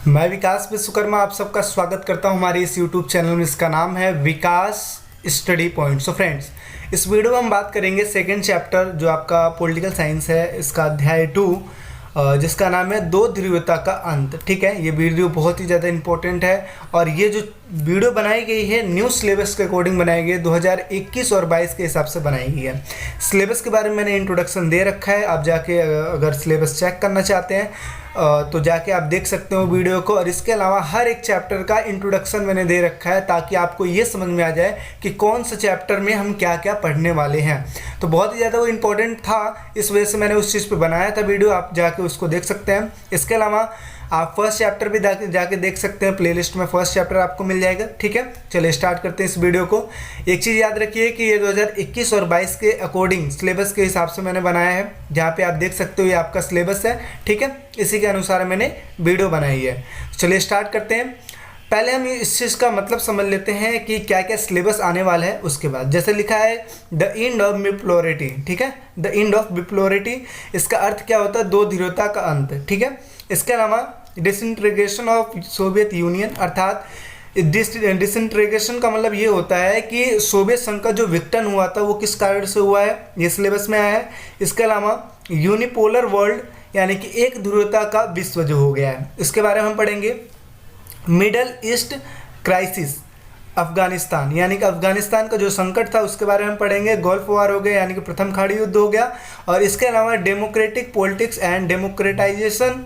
मैं विकास विश्वकर्मा आप सबका स्वागत करता हूं हमारे इस YouTube चैनल में। इसका नाम है विकास स्टडी पॉइंट। सो फ्रेंड्स, इस वीडियो में हम बात करेंगे सेकंड चैप्टर जो आपका पॉलिटिकल साइंस है, इसका अध्याय 2 जिसका नाम है दो ध्रुवीयता का अंत। ठीक है, ये वीडियो बहुत ही ज़्यादा इंपॉर्टेंट है और ये जो वीडियो बनाई गई है न्यू सिलेबस के अकॉर्डिंग बनाई गई है, 2021 और 22 के हिसाब से बनाई गई है। सिलेबस के बारे में मैंने इंट्रोडक्शन दे रखा है, आप जाके अगर सिलेबस चेक करना चाहते हैं तो जाके आप देख सकते हो वीडियो को। और इसके अलावा हर एक चैप्टर का इंट्रोडक्शन मैंने दे रखा है ताकि आपको ये समझ में आ जाए कि कौन सा चैप्टर में हम क्या क्या पढ़ने वाले हैं। तो बहुत ही ज़्यादा वो इम्पोर्टेंट था, इस वजह से मैंने उस चीज़ पे बनाया था वीडियो, आप जाके उसको देख सकते हैं। इसके अलावा आप फर्स्ट चैप्टर भी जाके देख सकते हैं, प्लेलिस्ट में फर्स्ट चैप्टर आपको मिल जाएगा। ठीक है, चलिए स्टार्ट करते हैं इस वीडियो को। एक चीज़ याद रखिए कि ये 2021 और 22 के अकॉर्डिंग सिलेबस के हिसाब से मैंने बनाया है, जहाँ पे आप देख सकते हो ये आपका सिलेबस है। ठीक है, इसी के अनुसार मैंने वीडियो बनाई है। चलिए स्टार्ट करते हैं। पहले हम इस चीज़ का मतलब समझ लेते हैं कि क्या क्या सिलेबस आने वाला है। उसके बाद जैसे लिखा है द एंड ऑफ बिपोलैरिटी। ठीक है, द एंड ऑफ बिपोलैरिटी, इसका अर्थ क्या होता है? दो ध्रुवीयता का अंत। ठीक है, इसके अलावा डिसइंटीग्रेशन ऑफ सोवियत यूनियन, अर्थात डिसइंटीग्रेशन का मतलब ये होता है कि सोवियत संघ का जो विघटन हुआ था वो किस कारण से हुआ है, ये सिलेबस में आया है। इसके अलावा यूनिपोलर वर्ल्ड, यानी कि एक ध्रुवीयता का विश्व जो हो गया है, इसके बारे में हम पढ़ेंगे। मिडल ईस्ट क्राइसिस, अफगानिस्तान, यानी कि अफगानिस्तान का जो संकट था उसके बारे में पढ़ेंगे। गल्फ वॉर हो गया, यानी कि प्रथम खाड़ी युद्ध हो गया। और इसके अलावा democratic politics and democratisation,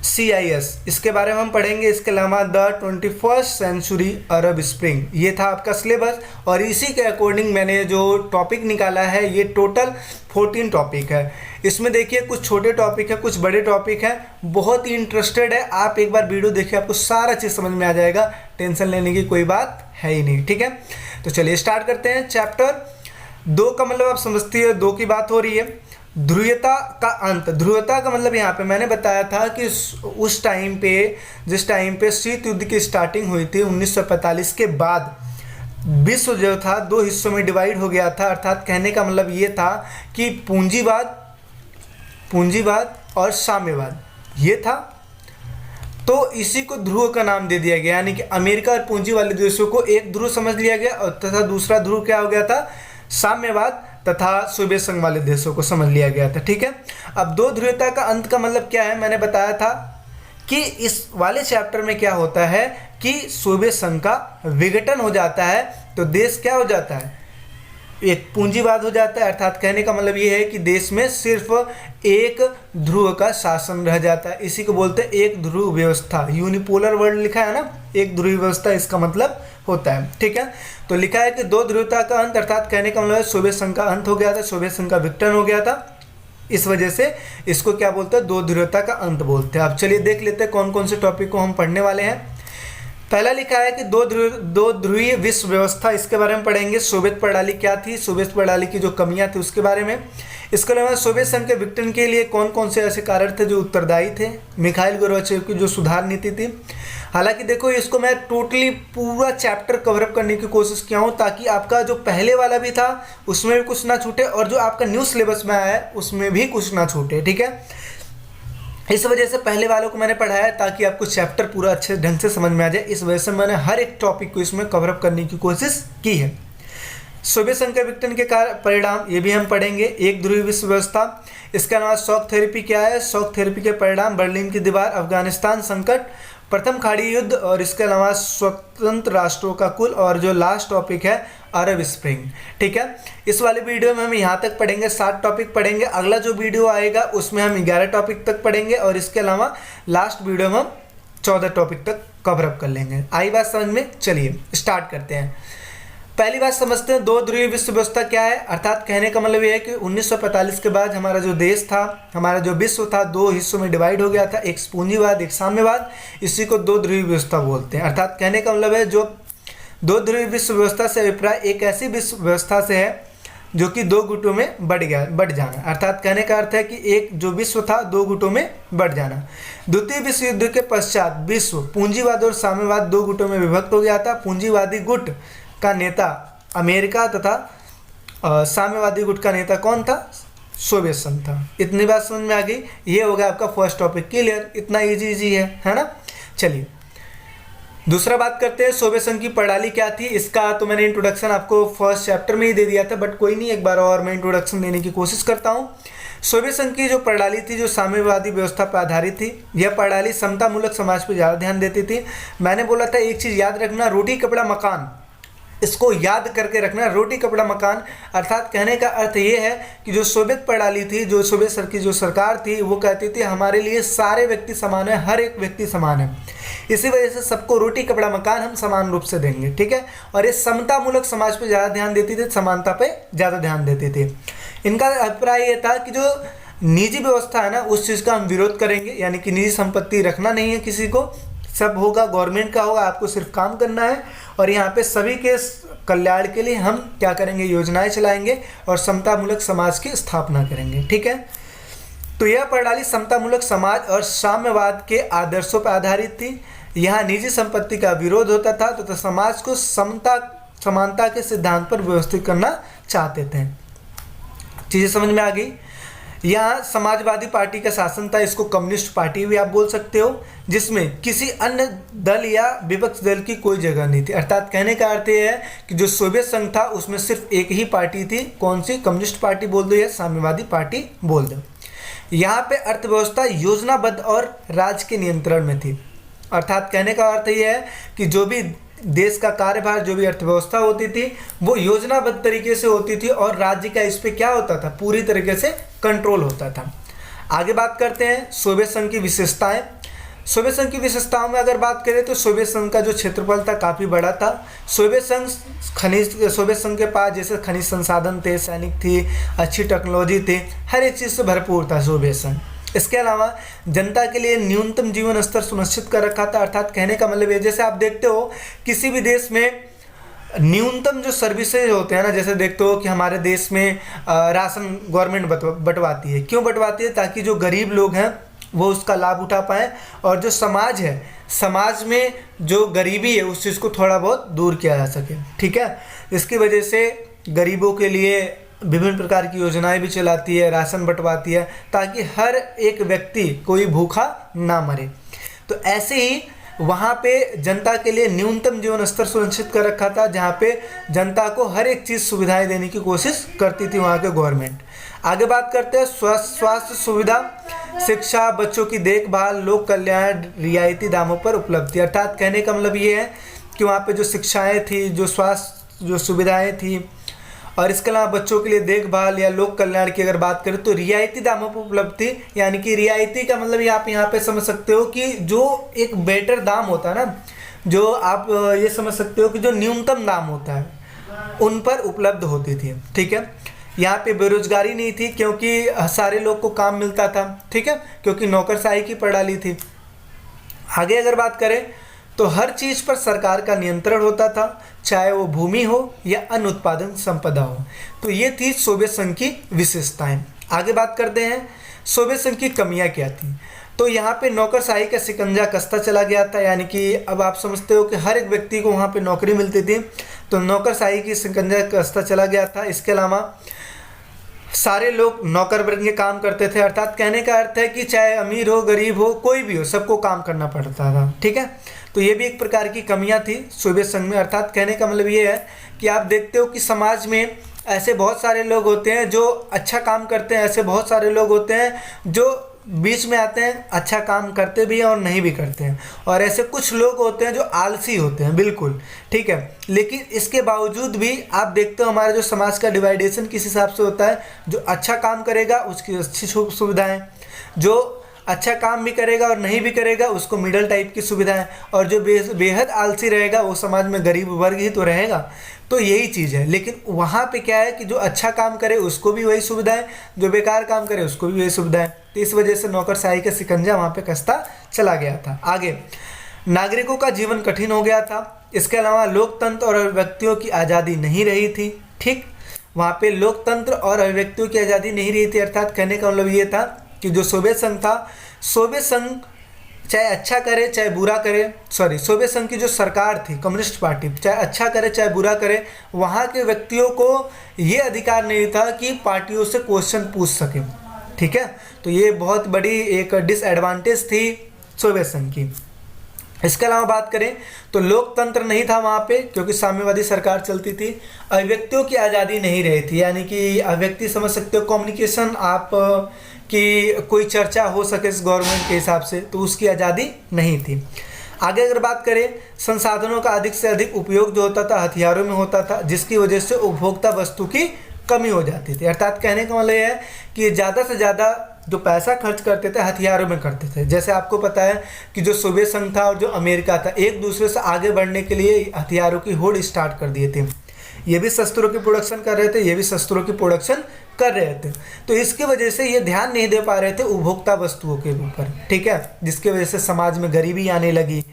CIS, इसके बारे में हम पढ़ेंगे। इसके अलावा the 21st century Arab spring, ये था आपका सिलेबस। और इसी के अकॉर्डिंग मैंने जो टॉपिक निकाला है, ये टोटल 14 टॉपिक है। इसमें देखिए कुछ छोटे टॉपिक है, कुछ बड़े टॉपिक है। बहुत ही इंटरेस्टेड है, आप एक बार वीडियो देखिए, आपको सारा चीज़ समझ में आ जाएगा, टेंशन लेने की कोई बात है ही नहीं। ठीक है, तो चलिए स्टार्ट करते हैं। चैप्टर 2 का मतलब आप समझती है, 2 की बात हो रही है, ध्रुवीयता का अंत। ध्रुवीयता का मतलब यहाँ पे मैंने बताया था कि उस टाइम पे, जिस टाइम पे शीत युद्ध की स्टार्टिंग हुई थी 1945 के बाद, विश्व जो था 2 हिस्सों में डिवाइड हो गया था। अर्थात कहने का मतलब ये था कि पूंजीवाद और साम्यवाद ये था। तो इसी को ध्रुव का नाम दे दिया गया, यानी कि अमेरिका और पूंजी वाले देशों को एक ध्रुव समझ लिया गया और तथा दूसरा ध्रुव क्या हो गया था? साम्यवाद तथा सोवियत संघ वाले देशों को समझ लिया गया था। ठीक है, अब दो ध्रुवीयता का अंत का मतलब क्या है, मैंने बताया था कि इस वाले चैप्टर में क्या होता है कि सोवियत संघ का विघटन हो जाता है, तो देश क्या हो जाता है? एक पूंजीवाद हो जाता है। अर्थात कहने का मतलब ये है कि देश में सिर्फ एक ध्रुव का शासन रह जाता है। इसी को बोलते हैं एक ध्रुव व्यवस्था। यूनिपोलर वर्ल्ड लिखा है ना, एक ध्रुव व्यवस्था इसका मतलब होता है। ठीक है, तो लिखा है कि दो ध्रुवीयता का अंत, अर्थात कहने का मतलब सोवियत संघ का अंत हो गया था, सोवियत संघ का विघटन हो गया था। इस वजह से इसको क्या बोलते हैं? दो ध्रुवीयता का अंत बोलते हैं। अब चलिए देख लेते हैं कौन कौन से टॉपिक को हम पढ़ने वाले हैं। पहला लिखा है कि दो ध्रुवीय विश्व व्यवस्था, इसके बारे में पढ़ेंगे। सोवियत प्रणाली क्या थी, सोवियत प्रणाली की जो कमियां थी उसके बारे में। इसके अलावा सोवियत संघ के विघटन के लिए कौन कौन से ऐसे कारण थे जो उत्तरदायी थे। मिखाइल गोर्बाचेव की जो सुधार नीति थी। हालांकि देखो, इसको मैं टोटली पूरा चैप्टर कवरअप करने की कोशिश किया हूँ ताकि आपका जो पहले वाला भी था उसमें भी कुछ ना छूटे और जो आपका न्यू सिलेबस में आया है उसमें भी कुछ ना छूटे। ठीक है, इस वजह से पहले वालों को मैंने पढ़ाया है ताकि आपको चैप्टर पूरा अच्छे ढंग से समझ में आ जाए। इस वजह से मैंने हर एक टॉपिक को इसमें कवरअप करने की कोशिश की है। सोवियत संघ के विघटन के परिणाम, ये भी हम पढ़ेंगे। एक ध्रुवीय विश्व व्यवस्था, इसके अलावा शॉक थेरेपी क्या है, शॉक थेरेपी के परिणाम, बर्लिन की दीवार, अफगानिस्तान संकट, प्रथम खाड़ी युद्ध, और इसके अलावा स्वतंत्र राष्ट्रों का कुल, और जो लास्ट टॉपिक है अरब स्प्रिंग। ठीक है, इस वाले वीडियो में हम यहाँ तक पढ़ेंगे, 7 टॉपिक पढ़ेंगे। अगला जो वीडियो आएगा उसमें हम 11 टॉपिक तक पढ़ेंगे और इसके अलावा लास्ट वीडियो में हम 14 टॉपिक तक कवरअप कर लेंगे। आई बात समझ में? चलिए स्टार्ट करते हैं। पहली बात समझते हैं, दो ध्रुवीय विश्व व्यवस्था क्या है। अर्थात कहने का मतलब ये है कि 1945 के बाद हमारा जो देश था, हमारा जो विश्व था, 2 हिस्सों में डिवाइड हो गया था, एक पूंजीवाद, एक साम्यवाद। इसी को दो ध्रुवीय व्यवस्था बोलते हैं। अर्थात कहने का मतलब है जो दो ध्रुवीय विश्व व्यवस्था से अभिप्राय एक ऐसी विश्व व्यवस्था से है जो कि 2 गुटों में बढ़ जाना। अर्थात कहने का अर्थ है कि एक जो विश्व था 2 गुटों में बढ़ जाना। द्वितीय विश्व युद्ध के पश्चात विश्व पूंजीवाद और साम्यवाद 2 गुटों में विभक्त हो गया था। पूंजीवादी गुट का नेता अमेरिका तथा साम्यवादी गुट का नेता कौन था? सोवियत संघ था। इतनी बात समझ में आ गई। ये हो गया आपका फर्स्ट टॉपिक क्लियर। इतना इजी है ना। चलिए दूसरा बात करते हैं, सोवियत संघ की प्रणाली क्या थी। इसका तो मैंने इंट्रोडक्शन आपको फर्स्ट चैप्टर में ही दे दिया था, बट कोई नहीं, एक बार और मैं इंट्रोडक्शन देने की कोशिश करता हूँ। सोवियत संघ की जो प्रणाली थी, जो साम्यवादी व्यवस्था पर आधारित थी, यह प्रणाली समतामूलक समाज पर ज़्यादा ध्यान देती थी। मैंने बोला था एक चीज़ याद रखना, रोटी कपड़ा मकान, इसको याद करके रखना, रोटी कपड़ा मकान। अर्थात कहने का अर्थ ये है कि जो सोवियत प्रणाली थी, जो सोवियत की जो सरकार थी, वो कहती थी हमारे लिए सारे व्यक्ति समान है, हर एक व्यक्ति समान है, इसी वजह से सबको रोटी कपड़ा मकान हम समान रूप से देंगे, ठीक है। और ये समतामूलक समाज पे ज़्यादा ध्यान देती थी, समानता पे ज़्यादा ध्यान देती थी। इनका अभिप्राय ये था कि जो निजी व्यवस्था है ना, उस चीज़ का हम विरोध करेंगे, यानी कि निजी संपत्ति रखना नहीं है किसी को, सब होगा गवर्नमेंट का होगा, आपको सिर्फ काम करना है। और यहाँ पे सभी के कल्याण के लिए हम क्या करेंगे, योजनाएं चलाएंगे और समतामूलक समाज की स्थापना करेंगे, ठीक है। तो यह प्रणाली समतामूलक समाज और साम्यवाद के आदर्शों पर आधारित थी। यहाँ निजी संपत्ति का विरोध होता था, तो समाज को समानता के सिद्धांत पर व्यवस्थित करना चाहते थे। चीज़ें समझ में आ गई। यहाँ समाजवादी पार्टी का शासन था, इसको कम्युनिस्ट पार्टी भी आप बोल सकते हो, जिसमें किसी अन्य दल या विपक्ष दल की कोई जगह नहीं थी। अर्थात कहने का अर्थ यह है कि जो सोवियत संघ था उसमें सिर्फ एक ही पार्टी थी, कौन सी, कम्युनिस्ट पार्टी बोल दो या साम्यवादी पार्टी बोल दो। यहाँ पे अर्थव्यवस्था योजनाबद्ध और राज्य के नियंत्रण में थी। अर्थात कहने का अर्थ यह है कि जो भी देश का कार्यभार, जो भी अर्थव्यवस्था होती थी, वो योजनाबद्ध तरीके से होती थी और राज्य का इस पे क्या होता था, पूरी तरीके से कंट्रोल होता था। आगे बात करते हैं सोवियत संघ की विशेषताएं। सोवियत संघ की विशेषताओं में अगर बात करें तो सोवियत संघ का जो क्षेत्रफल था काफ़ी बड़ा था। सोवियत संघ के पास जैसे खनिज संसाधन थे, सैनिक थी, अच्छी टेक्नोलॉजी थी, हर एक चीज़ से भरपूर था सोवियत संघ। इसके अलावा जनता के लिए न्यूनतम जीवन स्तर सुनिश्चित कर रखा था। अर्थात कहने का मतलब है, जैसे आप देखते हो किसी भी देश में न्यूनतम जो सर्विसेज होते हैं ना, जैसे देखते हो कि हमारे देश में राशन गवर्नमेंट बंटवाती है। क्यों बंटवाती है? ताकि जो गरीब लोग हैं वो उसका लाभ उठा पाएँ, और जो समाज है, समाज में जो गरीबी है उस चीज़ को थोड़ा बहुत दूर किया जा सके, ठीक है। इसकी वजह से गरीबों के लिए विभिन्न प्रकार की योजनाएं भी चलाती है, राशन बंटवाती है, ताकि हर एक व्यक्ति कोई भूखा ना मरे। तो ऐसे ही वहाँ पे जनता के लिए न्यूनतम जीवन स्तर सुनिश्चित कर रखा था, जहाँ पे जनता को हर एक चीज़ सुविधाएं देने की कोशिश करती थी वहाँ के गवर्नमेंट। आगे बात करते हैं स्वास्थ्य सुविधा, शिक्षा, बच्चों की देखभाल, लोक कल्याण, रियायती दामों पर उपलब्धि। अर्थात कहने का मतलब ये है कि वहाँ पे जो शिक्षाएँ थी, जो स्वास्थ्य जो सुविधाएँ थी, और इसके अलावा बच्चों के लिए देखभाल या लोक कल्याण की अगर बात करें तो रियायती दामों पर उपलब्ध थी। यानी कि रियायती का मतलब आप यहाँ पे समझ सकते हो कि जो एक बेटर दाम होता है ना, जो आप ये समझ सकते हो कि जो न्यूनतम दाम होता है उन पर उपलब्ध होती थी, ठीक है। यहाँ पे बेरोजगारी नहीं थी क्योंकि सारे लोग को काम मिलता था, ठीक है, क्योंकि नौकरशाही की प्रणाली थी। आगे अगर बात करें तो हर चीज़ पर सरकार का नियंत्रण होता था, चाहे वो भूमि हो या अन्य उत्पादन संपदा हो। तो ये थी सोवियत संघ की विशेषताएं। आगे बात करते हैं सोवियत संघ की कमियां क्या थी। तो यहाँ पे नौकरशाही का शिकंजा कसता चला गया था, यानी कि अब आप समझते हो कि हर एक व्यक्ति को वहाँ पे नौकरी मिलती थी, तो नौकरशाही की शिकंजा कसता चला गया था। इसके अलावा सारे लोग नौकर बन के काम करते थे। अर्थात कहने का अर्थ है कि चाहे अमीर हो, गरीब हो, कोई भी हो, सबको काम करना पड़ता था, ठीक है। तो ये भी एक प्रकार की कमियां थी सोवियत संघ में। अर्थात कहने का मतलब ये है कि आप देखते हो कि समाज में ऐसे बहुत सारे लोग होते हैं जो अच्छा काम करते हैं, ऐसे बहुत सारे लोग होते हैं जो बीच में आते हैं, अच्छा काम करते भी हैं और नहीं भी करते हैं, और ऐसे कुछ लोग होते हैं जो आलसी होते हैं, बिल्कुल, ठीक है। लेकिन इसके बावजूद भी आप देखते हो हमारे जो समाज का डिवाइडेशन किस हिसाब से होता है, जो अच्छा काम करेगा उसकी अच्छी सुविधाएं, जो अच्छा काम भी करेगा और नहीं भी करेगा उसको मिडल टाइप की सुविधाएं, और जो बेहद आलसी रहेगा वो समाज में गरीब वर्ग ही तो रहेगा। तो यही चीज़ है। लेकिन वहाँ पे क्या है कि जो अच्छा काम करे उसको भी वही सुविधाएं, जो बेकार काम करे उसको भी वही सुविधाएं। तो इस वजह से नौकरशाही का शिकंजा वहाँ पे कसता चला गया था। आगे नागरिकों का जीवन कठिन हो गया था। इसके अलावा लोकतंत्र और अभिव्यक्तियों की आज़ादी नहीं रही थी, ठीक। वहाँ पे लोकतंत्र और अभिव्यक्तियों की आज़ादी नहीं रही थी। अर्थात कहने का मतलब ये था कि जो सोवियत संघ था, सोवियत संघ चाहे अच्छा करे चाहे बुरा करे, सोवियत संघ की जो सरकार थी, कम्युनिस्ट पार्टी, चाहे अच्छा करे चाहे बुरा करे, वहाँ के व्यक्तियों को ये अधिकार नहीं था कि पार्टियों से क्वेश्चन पूछ सके, ठीक है। तो ये बहुत बड़ी एक डिसएडवांटेज थी सोवियत संघ की। इसके अलावा बात करें तो लोकतंत्र नहीं था वहाँ पे, क्योंकि साम्यवादी सरकार चलती थी। अभिव्यक्तियों की आज़ादी नहीं रही थी, यानी कि अभिव्यक्ति समझ सकते हो, कम्युनिकेशन, आप कि कोई चर्चा हो सके इस गवर्नमेंट के हिसाब से, तो उसकी आज़ादी नहीं थी। आगे अगर बात करें, संसाधनों का अधिक से अधिक उपयोग जो होता था हथियारों में होता था, जिसकी वजह से उपभोक्ता वस्तु की कमी हो जाती थी। अर्थात कहने का मतलब यह है कि ज़्यादा से ज़्यादा जो पैसा खर्च करते थे हथियारों में करते थे। जैसे आपको पता है कि जो सोवियत संघ था और जो अमेरिका था, एक दूसरे से आगे बढ़ने के लिए हथियारों की होड़ स्टार्ट कर दिए थे। ये भी शस्त्रों की प्रोडक्शन कर रहे थे, ये भी शस्त्रों की प्रोडक्शन कर रहे थे। तो इसकी वजह से ये ध्यान नहीं दे पा रहे थे उपभोक्ता वस्तुओं के ऊपर, ठीक है, जिसकी वजह से समाज में गरीबी आने लगी,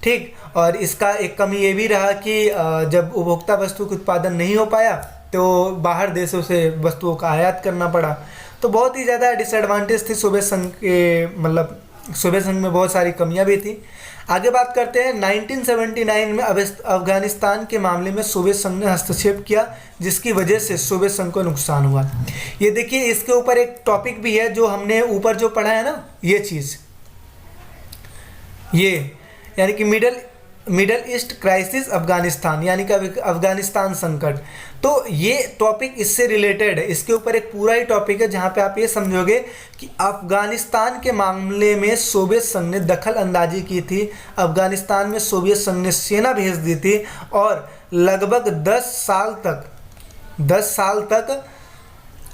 ठीक। और इसका एक कमी ये भी रहा कि जब उपभोक्ता वस्तु का उत्पादन नहीं हो पाया तो बाहर देशों से वस्तुओं का आयात करना पड़ा। तो बहुत ही ज़्यादा डिसएडवांटेज थी सोवियत संघ के, मतलब सोवियत संघ में बहुत सारी कमियां भी थी। आगे बात करते हैं, 1979 में अफगानिस्तान के मामले में सोवियत संघ ने हस्तक्षेप किया, जिसकी वजह से सोवियत संघ को नुकसान हुआ। ये देखिए, इसके ऊपर एक टॉपिक भी है जो हमने ऊपर जो पढ़ा है ना, ये चीज़, ये यानी कि मिडल ईस्ट क्राइसिस अफगानिस्तान, यानी कि अफगानिस्तान संकट। तो ये टॉपिक इससे रिलेटेड है, इसके ऊपर एक पूरा ही टॉपिक है जहाँ पे आप ये समझोगे कि अफगानिस्तान के मामले में सोवियत संघ ने दखल अंदाजी की थी। अफगानिस्तान में सोवियत संघ ने सेना भेज दी थी और लगभग 10 साल तक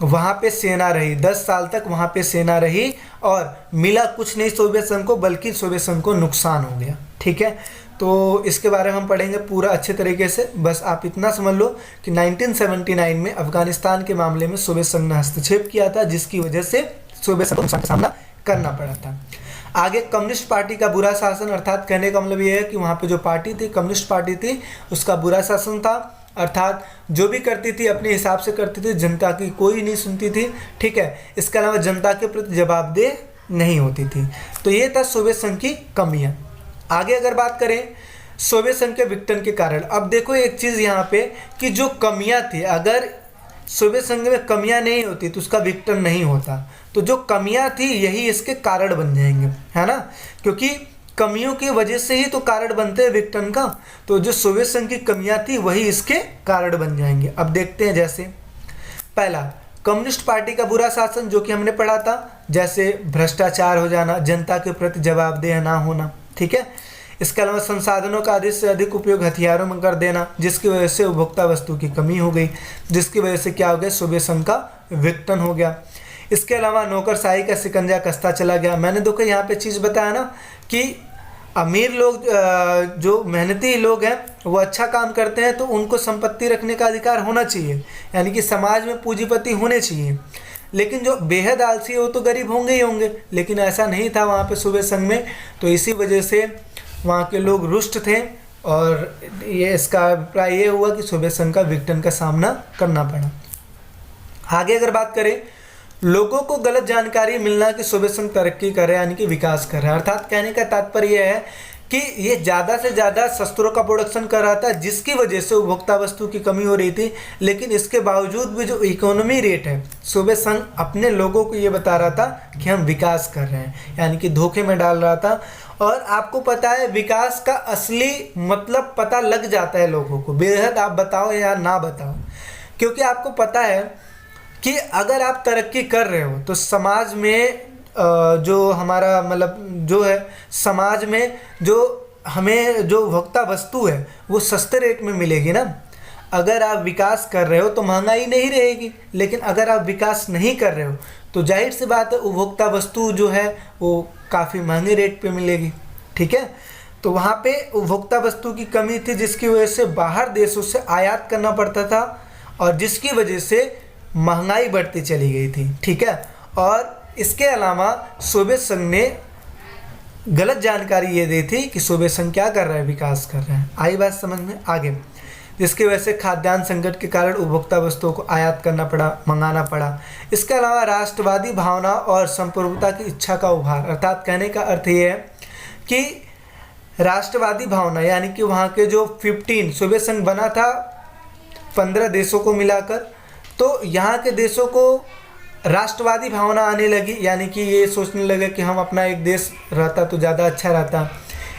वहाँ पे सेना रही, 10 साल तक वहाँ पे सेना रही और मिला कुछ नहीं सोवियत संघ को, बल्कि सोवियत संघ को नुकसान हो गया, ठीक है। तो इसके बारे में हम पढ़ेंगे पूरा अच्छे तरीके से। बस आप इतना समझ लो कि 1979 में अफगानिस्तान के मामले में सोवियत संघ ने हस्तक्षेप किया था, जिसकी वजह से सोवियत संघ को नुकसान का सामना करना पड़ा था। आगे कम्युनिस्ट पार्टी का बुरा शासन, अर्थात कहने का मतलब ये है कि वहाँ पे जो पार्टी थी, कम्युनिस्ट पार्टी थी, उसका बुरा शासन था। अर्थात जो भी करती थी अपने हिसाब से करती थी, जनता की कोई नहीं सुनती थी, ठीक है। इसके अलावा जनता के प्रति जवाबदेह नहीं होती थी। तो ये था सोवियत संघ की कमियां। आगे अगर बात करें सोवियत संघ के विघटन के कारण, अब देखो एक चीज़ यहाँ पे कि जो कमियां थी, अगर सोवियत संघ में कमियां नहीं होती तो उसका विघटन नहीं होता। तो जो कमियां थी यही इसके कारण बन जाएंगे, है ना, क्योंकि कमियों की वजह से ही तो कारण बनते हैं विघटन का। तो जो सोवियत संघ की कमियां थी वही इसके कारण बन जाएंगे। अब देखते हैं, जैसे पहला कम्युनिस्ट पार्टी का बुरा शासन, जो कि हमने पढ़ा था, जैसे भ्रष्टाचार हो जाना, जनता के प्रति जवाबदेह ना होना, ठीक है। इसके अलावा संसाधनों का अधिक से अधिक उपयोग हथियारों में कर देना, जिसकी वजह से उपभोक्ता वस्तु की कमी हो गई, जिसकी वजह से क्या हो गया, सोवियत संघ का विघटन हो गया। इसके अलावा नौकरशाही का शिकंजा कसता चला गया। मैंने देखो यहाँ पे चीज़ बताया ना कि अमीर लोग, जो मेहनती लोग हैं, वो अच्छा काम करते हैं तो उनको संपत्ति रखने का अधिकार होना चाहिए, यानी कि समाज में पूंजीपति होने चाहिए। लेकिन जो बेहद आलसी है वो तो गरीब होंगे ही होंगे, लेकिन ऐसा नहीं था वहाँ पे सोवियत संघ में। तो इसी वजह से वहाँ के लोग रुष्ट थे और ये इसका अभिप्राय ये हुआ कि सोवियत संघ का विघटन का सामना करना पड़ा। आगे अगर बात करें, लोगों को गलत जानकारी मिलना कि सोवियत संघ तरक्की कर रहा है, यानी कि विकास कर रहा है। अर्थात कहने का तात्पर्य यह है कि ये ज़्यादा से ज़्यादा शस्त्रों का प्रोडक्शन कर रहा था, जिसकी वजह से उपभोक्ता वस्तु की कमी हो रही थी। लेकिन इसके बावजूद भी जो इकोनॉमी रेट है, सोवियत संघ अपने लोगों को ये बता रहा था कि हम विकास कर रहे हैं, यानी कि धोखे में डाल रहा था। और आपको पता है विकास का असली मतलब पता लग जाता है लोगों को, बेहद आप बताओ या ना बताओ, क्योंकि आपको पता है कि अगर आप तरक्की कर रहे हो तो समाज में जो हमारा मतलब जो है, समाज में जो हमें जो उपभोक्ता वस्तु है वो सस्ते रेट में मिलेगी ना। अगर आप विकास कर रहे हो तो महंगाई नहीं रहेगी, लेकिन अगर आप विकास नहीं कर रहे हो तो जाहिर सी बात है उपभोक्ता वस्तु जो है वो काफ़ी महंगे रेट पे मिलेगी, ठीक है। तो वहाँ पे उपभोक्ता वस्तु की कमी थी, जिसकी वजह से बाहर देशों से आयात करना पड़ता था और जिसकी वजह से महंगाई बढ़ती चली गई थी, ठीक है। और इसके अलावा सोवियत संघ ने गलत जानकारी ये दी थी कि सोवियत संघ क्या कर रहा है, विकास कर रहा है। आई बात समझ में आगे, जिसकी वजह से खाद्यान्न संकट के कारण उपभोक्ता वस्तुओं को आयात करना पड़ा, मंगाना पड़ा। इसके अलावा राष्ट्रवादी भावना और संप्रभुता की इच्छा का उभार, अर्थात कहने का अर्थ ये है कि राष्ट्रवादी भावना, यानी कि वहाँ के जो 15 सोवियत संघ बना था 15 देशों को मिलाकर, तो यहाँ के देशों को राष्ट्रवादी भावना आने लगी, यानी कि ये सोचने लगे कि हम अपना एक देश रहता तो ज़्यादा अच्छा रहता।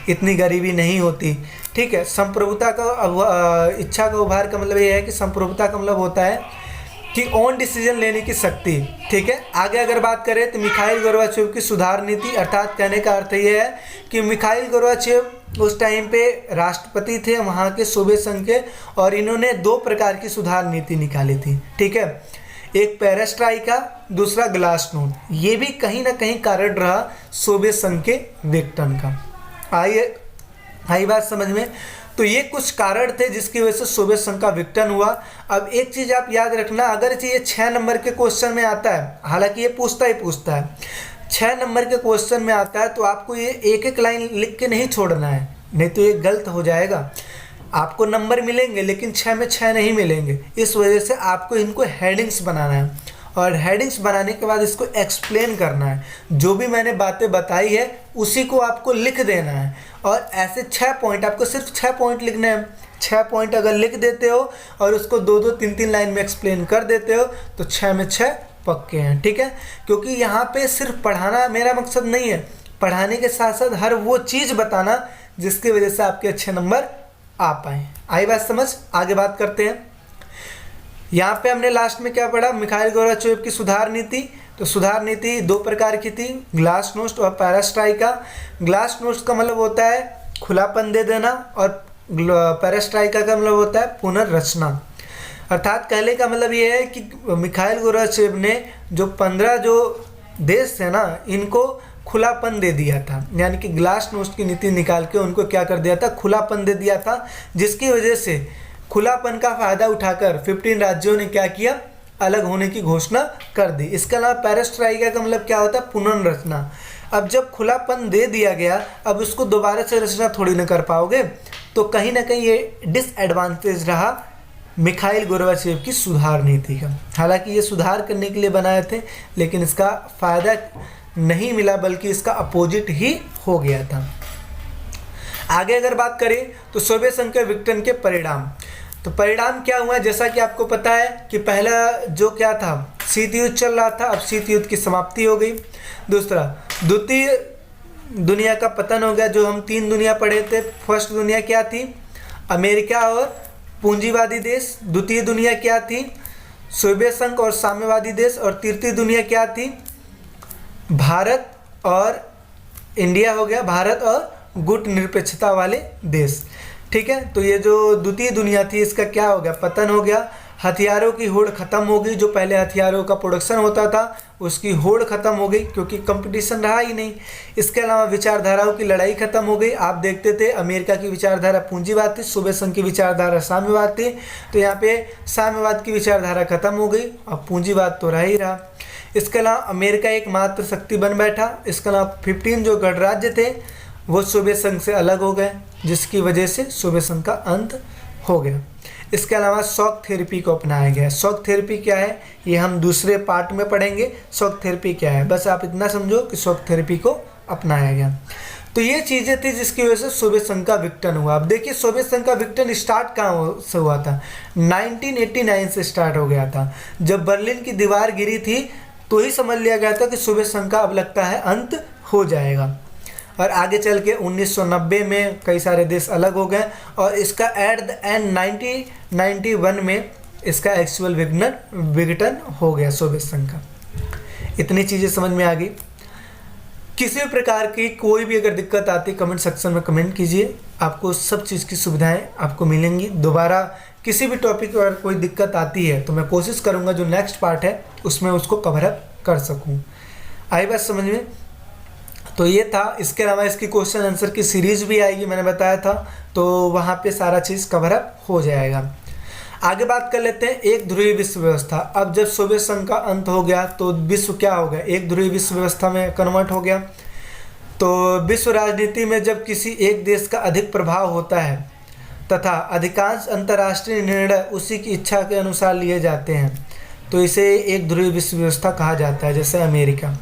इतनी गरीबी नहीं होती। ठीक है, संप्रभुता का इच्छा का उभार का मतलब ये है कि संप्रभुता का मतलब होता है कि ओन डिसीजन लेने की शक्ति। ठीक है, आगे अगर बात करें तो मिखाइल गोर्बाचेव की सुधार नीति, अर्थात कहने का अर्थ ये है कि मिखाइल गोर्बाचेव उस टाइम पे राष्ट्रपति थे वहाँ के सोवियत संघ के, और इन्होंने 2 प्रकार की सुधार नीति निकाली थी। ठीक है, एक पेरेस्ट्राइका, दूसरा ग्लासनोस्ट। ये भी कहीं ना कहीं कारण रहा सोवियत संघ के विघटन का। आई बात समझ में। तो ये कुछ कारण थे जिसकी वजह से सोवियत संघ का विघटन हुआ। अब एक चीज़ आप याद रखना, अगर ये 6 नंबर के क्वेश्चन में आता है, हालांकि ये पूछता है 6 नंबर के क्वेश्चन में आता है, तो आपको ये एक एक लाइन लिख के नहीं छोड़ना है, नहीं तो ये गलत हो जाएगा। आपको नंबर मिलेंगे लेकिन 6 में 6 नहीं मिलेंगे। इस वजह से आपको इनको हेडिंग्स बनाना है, और हेडिंग्स बनाने के बाद इसको एक्सप्लेन करना है। जो भी मैंने बातें बताई है उसी को आपको लिख देना है, और ऐसे 6 पॉइंट, आपको सिर्फ 6 पॉइंट लिखने हैं। 6 पॉइंट अगर लिख देते हो और उसको 2-2, 3-3 लाइन में एक्सप्लेन कर देते हो तो 6 में 6 पक्के हैं। ठीक है, क्योंकि यहाँ पे सिर्फ पढ़ाना मेरा मकसद नहीं है, पढ़ाने के साथ साथ हर वो चीज़ बताना जिसकी वजह से आपके अच्छे नंबर आ पाए। आई बात समझ। आगे बात करते हैं। यहाँ पे हमने लास्ट में क्या पढ़ा, मिखाइल गोर्बाचेव की सुधार नीति। तो सुधार नीति 2 प्रकार की थी, ग्लासनोस्ट और पेरेस्ट्राइका। ग्लासनोस्ट का मतलब होता है खुलापन दे देना, और पेरेस्ट्राइका का मतलब होता है पुनर्रचना। अर्थात कहने का मतलब ये है कि मिखाइल गोर्बाचेव ने जो 15 जो देश थे ना, इनको खुलापन दे दिया था, यानी कि ग्लासनोस्ट की नीति निकाल के उनको क्या कर दिया था, खुलापन दे दिया था, जिसकी वजह से खुलापन का फ़ायदा उठाकर 15 राज्यों ने क्या किया, अलग होने की घोषणा कर दी। इसके अलावा पेरेस्ट्राइका का मतलब क्या होता है, पुनर्रचना। अब जब खुलापन दे दिया गया, अब उसको दोबारा से रचना थोड़ी ना कर पाओगे, तो कहीं ना कहीं ये डिसएडवांटेज रहा मिखाइल गोर्बाचेव की सुधार नीति का। हालांकि ये सुधार करने के लिए बनाए थे, लेकिन इसका फ़ायदा नहीं मिला, बल्कि इसका अपोजिट ही हो गया था। आगे अगर बात करें तो सोवियत संघ के विघटन के परिणाम। तो परिणाम क्या हुआ, जैसा कि आपको पता है कि पहला जो क्या था, शीत युद्ध चल रहा था, अब शीत युद्ध की समाप्ति हो गई। दूसरा, द्वितीय दुनिया का पतन हो गया। जो हम 3 दुनिया पढ़े थे, फर्स्ट दुनिया क्या थी, अमेरिका और पूंजीवादी देश। द्वितीय दुनिया क्या थी, सोवियत संघ और साम्यवादी देश। और तृतीय दुनिया क्या थी, भारत और इंडिया हो गया, भारत और गुट निरपेक्षता वाले देश। ठीक है, तो ये जो द्वितीय दुनिया थी इसका क्या हो गया, पतन हो गया। हथियारों की होड़ ख़त्म हो गई। जो पहले हथियारों का प्रोडक्शन होता था उसकी होड़ ख़त्म हो गई, क्योंकि कंपटीशन रहा ही नहीं। इसके अलावा विचारधाराओं की लड़ाई ख़त्म हो गई। आप देखते थे अमेरिका की विचारधारा पूंजीवाद थी, सोवियत संघ की विचारधारा साम्यवाद थी। तो यहाँ पे साम्यवाद की विचारधारा ख़त्म हो गई, अब पूंजीवाद तो रह ही रहा। इसके अलावा अमेरिका एकमात्र शक्ति बन बैठा। इसके अलावा 15 जो गणराज्य थे वो सोवियत संघ से अलग हो गए, जिसकी वजह से सोवियत संघ का अंत हो गया। इसके अलावा शॉक थेरेपी को अपनाया गया। शॉक थेरेपी क्या है ये हम दूसरे पार्ट में पढ़ेंगे। शॉक थेरेपी क्या है, बस आप इतना समझो कि शॉक थेरेपी को अपनाया गया। तो ये चीज़ें थी जिसकी वजह से सोवियत संघ का विघटन हुआ। अब देखिए सोवियत संघ का विघटन स्टार्ट कहाँ से हुआ था, 1989 से स्टार्ट हो गया था। जब बर्लिन की दीवार गिरी थी तो ही समझ लिया गया था कि सोवियत संघ का अब लगता है अंत हो जाएगा। और आगे चल के 1990 में कई सारे देश अलग हो गए, और इसका एट द एंड 1991 में इसका एक्चुअल विघटन हो गया सोवियत संघ का। इतनी चीज़ें समझ में आ गई। किसी भी प्रकार की कोई भी अगर दिक्कत आती कमेंट सेक्शन में कमेंट कीजिए, आपको सब चीज़ की सुविधाएं आपको मिलेंगी। दोबारा किसी भी टॉपिक पर कोई दिक्कत आती है तो मैं कोशिश करूँगा जो नेक्स्ट पार्ट है उसमें उसको कवर अप कर सकूँ। आई बात समझ में। तो ये था। इसके अलावा इसकी क्वेश्चन आंसर की सीरीज़ भी आएगी, मैंने बताया था, तो वहाँ पे सारा चीज़ कवर अप हो जाएगा। आगे बात कर लेते हैं एक ध्रुवीय विश्व व्यवस्था। अब जब सोवियत संघ का अंत हो गया तो विश्व क्या हो गया, एक ध्रुवीय विश्व व्यवस्था में कन्वर्ट हो गया। तो विश्व राजनीति में जब किसी एक देश का अधिक प्रभाव होता है तथा अधिकांश अंतर्राष्ट्रीय निर्णय उसी की इच्छा के अनुसार लिए जाते हैं तो इसे एक ध्रुवीय विश्व व्यवस्था कहा जाता है, जैसे अमेरिका।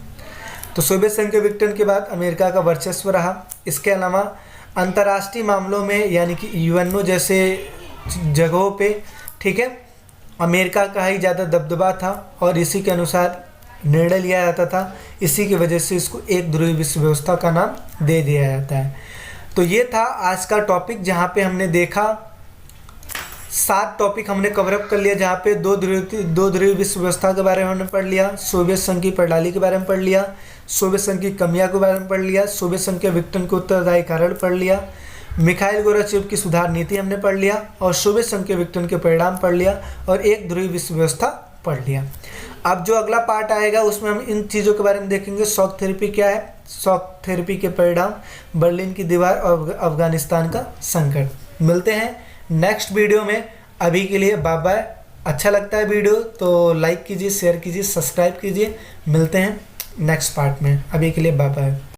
तो सोवियत संघ के विघटन के बाद अमेरिका का वर्चस्व रहा। इसके अलावा अंतर्राष्ट्रीय मामलों में यानी कि यूएनओ जैसे जगहों पे, ठीक है, अमेरिका का ही ज़्यादा दबदबा था और इसी के अनुसार निर्णय लिया जाता था। इसी की वजह से इसको एक ध्रुवीय विश्व व्यवस्था का नाम दे दिया जाता है। तो ये था आज का टॉपिक, जहाँ पे हमने देखा 7 टॉपिक हमने कवरअप कर लिया, जहाँ पे दो ध्रुवीय विश्व व्यवस्था के बारे में हमने पढ़ लिया, सोवियत संघ की प्रणाली के बारे में पढ़ लिया, सोवियत संघ की कमियां के बारे में पढ़ लिया, सोवियत संघ के विघटन के उत्तरदायी कारण पढ़ लिया, मिखाइल गोर्बाचेव की सुधार नीति हमने पढ़ लिया, और सोवियत संघ के विघटन के परिणाम पढ़ लिया, और एक ध्रुवीय विश्व व्यवस्था पढ़ लिया। अब जो अगला पार्ट आएगा उसमें हम इन चीज़ों के बारे में देखेंगे। शॉक थेरेपी क्या है, शॉक थेरेपी के परिणाम, बर्लिन की दीवार और अफगानिस्तान का संकट। मिलते हैं नेक्स्ट वीडियो में। अभी के लिए बाय बाय। अच्छा लगता है वीडियो तो लाइक कीजिए, शेयर कीजिए, सब्सक्राइब कीजिए। मिलते हैं नेक्स्ट पार्ट में। अभी के लिए बाय बाय।